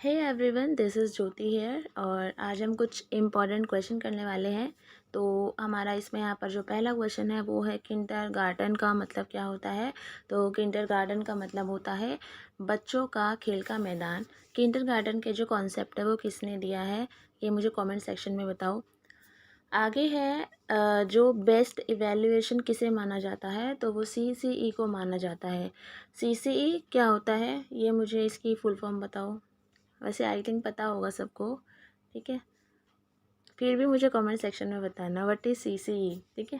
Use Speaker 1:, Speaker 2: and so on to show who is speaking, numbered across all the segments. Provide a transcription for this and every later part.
Speaker 1: Hey everyone, this is Jyoti here और आज हम कुछ इम्पॉर्टेंट क्वेश्चन करने वाले हैं। तो हमारा इसमें यहाँ पर जो पहला क्वेश्चन है वो है किंडरगार्टन का मतलब क्या होता है। तो किंडरगार्टन का मतलब होता है बच्चों का खेल का मैदान। किंडरगार्टन के जो कॉन्सेप्ट है वो किसने दिया है, ये मुझे कमेंट सेक्शन में बताओ। आगे है जो बेस्ट इवैल्यूएशन किसे माना जाता है, तो वो CCE को माना जाता है। CCE क्या होता है, ये मुझे इसकी फुल फॉर्म बताओ। वैसे आई थिंक पता होगा सबको, ठीक है। फिर भी मुझे कमेंट सेक्शन में बताना व्हाट इज़ CCE, ठीक है।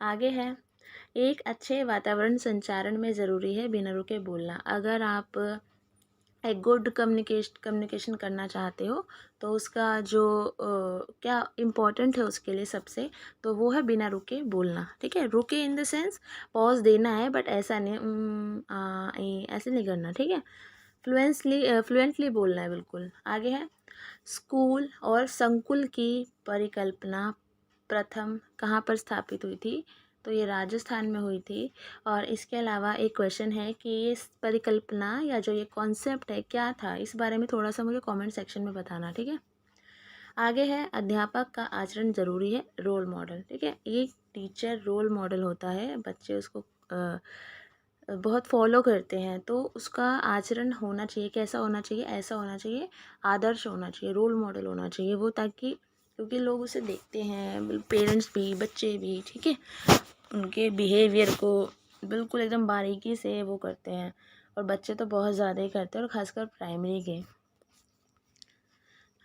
Speaker 1: आगे है एक अच्छे वातावरण संचारण में ज़रूरी है बिना रुके बोलना। अगर आप एक गुड कम्युनिकेशन करना चाहते हो तो उसका जो क्या इम्पोर्टेंट है उसके लिए सबसे, तो वो है बिना रुके बोलना, ठीक है। रुके इन द सेंस पॉज देना है, बट ऐसा नहीं ऐसे नहीं करना, ठीक है। फ्लुएंटली बोलना है बिल्कुल। आगे है स्कूल और संकुल की परिकल्पना प्रथम कहाँ पर स्थापित हुई थी, तो ये राजस्थान में हुई थी। और इसके अलावा एक क्वेश्चन है कि ये परिकल्पना या जो ये कॉन्सेप्ट है क्या था, इस बारे में थोड़ा सा मुझे कमेंट सेक्शन में बताना, ठीक है। आगे है अध्यापक का आचरण ज़रूरी है रोल मॉडल, ठीक है। एक टीचर रोल मॉडल होता है, बच्चे उसको बहुत फॉलो करते हैं, तो उसका आचरण होना चाहिए, कैसा होना चाहिए, ऐसा होना चाहिए, आदर्श होना चाहिए, रोल मॉडल होना चाहिए वो, ताकि क्योंकि लोग उसे देखते हैं, पेरेंट्स भी बच्चे भी, ठीक है, उनके बिहेवियर को बिल्कुल एकदम बारीकी से वो करते हैं। और बच्चे तो बहुत ज़्यादा ही करते हैं, और ख़ासकर प्राइमरी के।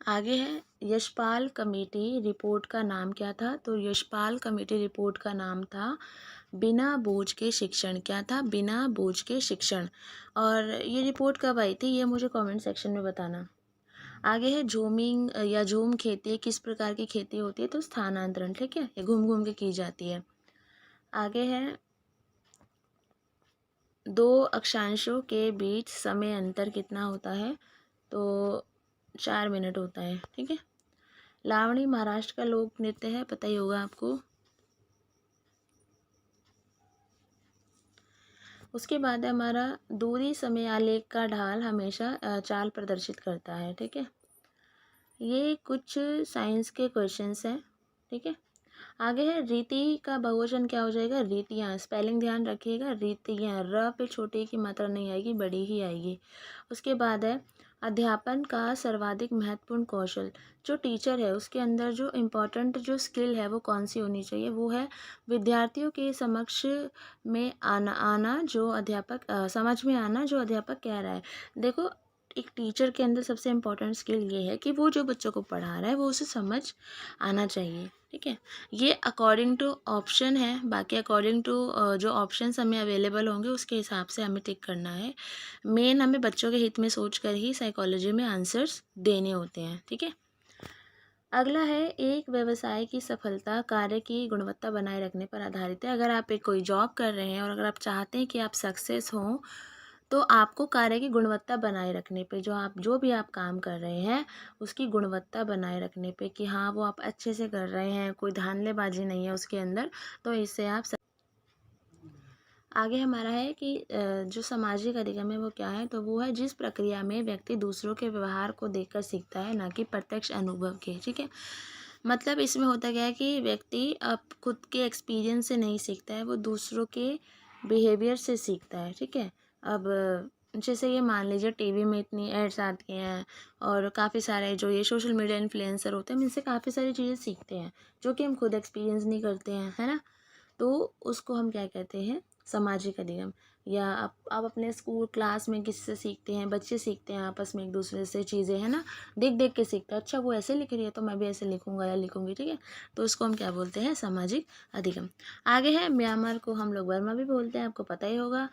Speaker 1: आगे है यशपाल कमेटी रिपोर्ट का नाम क्या था, तो यशपाल कमेटी रिपोर्ट का नाम था बिना बोझ के शिक्षण। क्या था? बिना बोझ के शिक्षण। और ये रिपोर्ट कब आई थी, ये मुझे कमेंट सेक्शन में बताना। आगे है झूमिंग या झूम खेती किस प्रकार की खेती होती है, तो स्थानांतरण, ठीक है, ये घूम घूम के की जाती है। आगे है दो अक्षांशों के बीच समय अंतर कितना होता है, तो 4 मिनट होता है, ठीक है। लावणी महाराष्ट्र का लोक नृत्य है, पता ही होगा आपको। उसके बाद है हमारा दूरी समय आलेख का ढाल हमेशा चाल प्रदर्शित करता है, ठीक है। ये कुछ साइंस के क्वेश्चंस हैं, ठीक है। आगे है रीति का बहुवचन क्या हो जाएगा, रीतियाँ। स्पेलिंग ध्यान रखिएगा, रीतियाँ, र पे छोटे की मात्रा नहीं आएगी, बड़ी ही आएगी। उसके बाद है अध्यापन का सर्वाधिक महत्वपूर्ण कौशल। जो टीचर है उसके अंदर जो इम्पोर्टेंट जो स्किल है वो कौन सी होनी चाहिए, वो है विद्यार्थियों के समक्ष में आना जो अध्यापक समझ में आना जो अध्यापक कह रहा है। देखो, एक टीचर के अंदर सबसे इम्पोर्टेंट स्किल ये है कि वो जो बच्चों को पढ़ा रहा है वो उसे समझ आना चाहिए, ठीक है। ये अकॉर्डिंग टू ऑप्शन है, बाकी अकॉर्डिंग टू जो ऑप्शंस हमें अवेलेबल होंगे उसके हिसाब से हमें टिक करना है। मेन हमें बच्चों के हित में सोच कर ही साइकोलॉजी में आंसर्स देने होते हैं, ठीक है। अगला है एक व्यवसाय की सफलता कार्य की गुणवत्ता बनाए रखने पर आधारित है। अगर आप एक कोई जॉब कर रहे हैं और अगर आप चाहते हैं कि आप सक्सेस हों, तो आपको कार्य की गुणवत्ता बनाए रखने पे, जो भी आप काम कर रहे हैं उसकी गुणवत्ता बनाए रखने पे, कि हाँ वो आप अच्छे से कर रहे हैं, कोई धांधलेबाजी नहीं है उसके अंदर, तो इससे आप आगे हमारा है कि जो सामाजिक अधिगम है वो क्या है, तो वो है जिस प्रक्रिया में व्यक्ति दूसरों के व्यवहार को देखकर सीखता है, ना कि प्रत्यक्ष अनुभव के, ठीक है। मतलब इसमें होता क्या है कि व्यक्ति अब खुद के एक्सपीरियंस से नहीं सीखता है, वो दूसरों के बिहेवियर से सीखता है, ठीक है। अब जैसे ये मान लीजिए टीवी में इतनी एड्स आती हैं, और काफ़ी सारे जो ये सोशल मीडिया इन्फ्लुएंसर होते हैं, हम इनसे काफ़ी सारी चीज़ें सीखते हैं जो कि हम खुद एक्सपीरियंस नहीं करते हैं, है ना। तो उसको हम क्या कहते हैं, सामाजिक अधिगम। या आप अपने स्कूल क्लास में किससे सीखते हैं, बच्चे सीखते हैं आपस में एक दूसरे से चीज़ें, है ना, देख देख के सीखते हैं। अच्छा वो ऐसे लिख रही है तो मैं भी ऐसे लिखूंगा या लिखूंगी, ठीक है। तो उसको हम क्या बोलते हैं, सामाजिक अधिगम। आगे है म्यांमार को हम लोग बर्मा भी बोलते हैं, आपको पता ही होगा।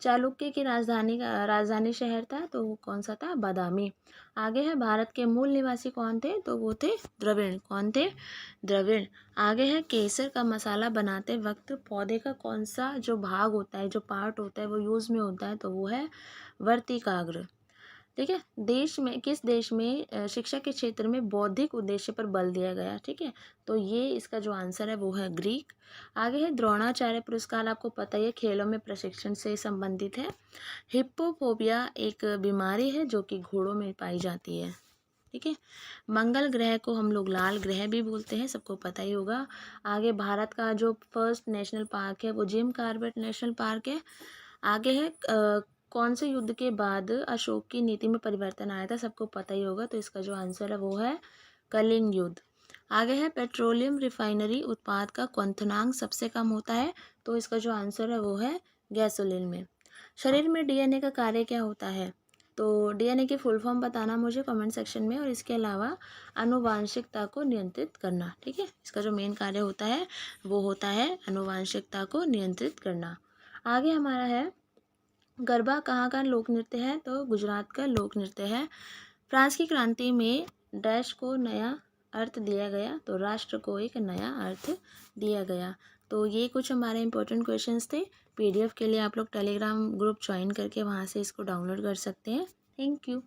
Speaker 1: चालुक्य की राजधानी शहर था, तो वो कौन सा था, बादामी। आगे है भारत के मूल निवासी कौन थे, तो वो थे द्रविड़। कौन थे, द्रविड़। आगे है केसर का मसाला बनाते वक्त पौधे का कौन सा जो भाग होता है, जो पार्ट होता है वो यूज़ में होता है, तो वो है वर्तिकाग्र। ठीक है। देश में, किस देश में शिक्षा के क्षेत्र में बौद्धिक उद्देश्य पर बल दिया गया, ठीक है। तो ये इसका जो आंसर है वो है ग्रीक। आगे है द्रोणाचार्य पुरस्कार, आपको पता ही है खेलों में प्रशिक्षण से संबंधित है। हिप्पोफोबिया एक बीमारी है जो कि घोड़ों में पाई जाती है, ठीक है। मंगल ग्रह को हम लोग लाल ग्रह भी बोलते हैं, सबको पता ही होगा। आगे भारत का जो फर्स्ट नेशनल पार्क है वो जिम कॉर्बेट नेशनल पार्क है। आगे है कौन से युद्ध के बाद अशोक की नीति में परिवर्तन आया था, सबको पता ही होगा। तो इसका जो आंसर है वो है कलिंग युद्ध। आगे है पेट्रोलियम रिफाइनरी उत्पाद का क्वथनांक सबसे कम होता है, तो इसका जो आंसर है वो है गैसोलीन में। शरीर में डीएनए का कार्य क्या होता है, तो डीएनए की फुल फॉर्म बताना मुझे कमेंट सेक्शन में, और इसके अलावा आनुवांशिकता को नियंत्रित करना, ठीक है। इसका जो मेन कार्य होता है वो होता है आनुवांशिकता को नियंत्रित करना। आगे हमारा है गरबा कहाँ का लोक नृत्य है, तो गुजरात का लोक नृत्य है। फ्रांस की क्रांति में डैश को नया अर्थ दिया गया, तो राष्ट्र को एक नया अर्थ दिया गया। तो ये कुछ हमारे इंपॉर्टेंट क्वेश्चंस थे। पीडीएफ के लिए आप लोग टेलीग्राम ग्रुप ज्वाइन करके वहाँ से इसको डाउनलोड कर सकते हैं। Thank you.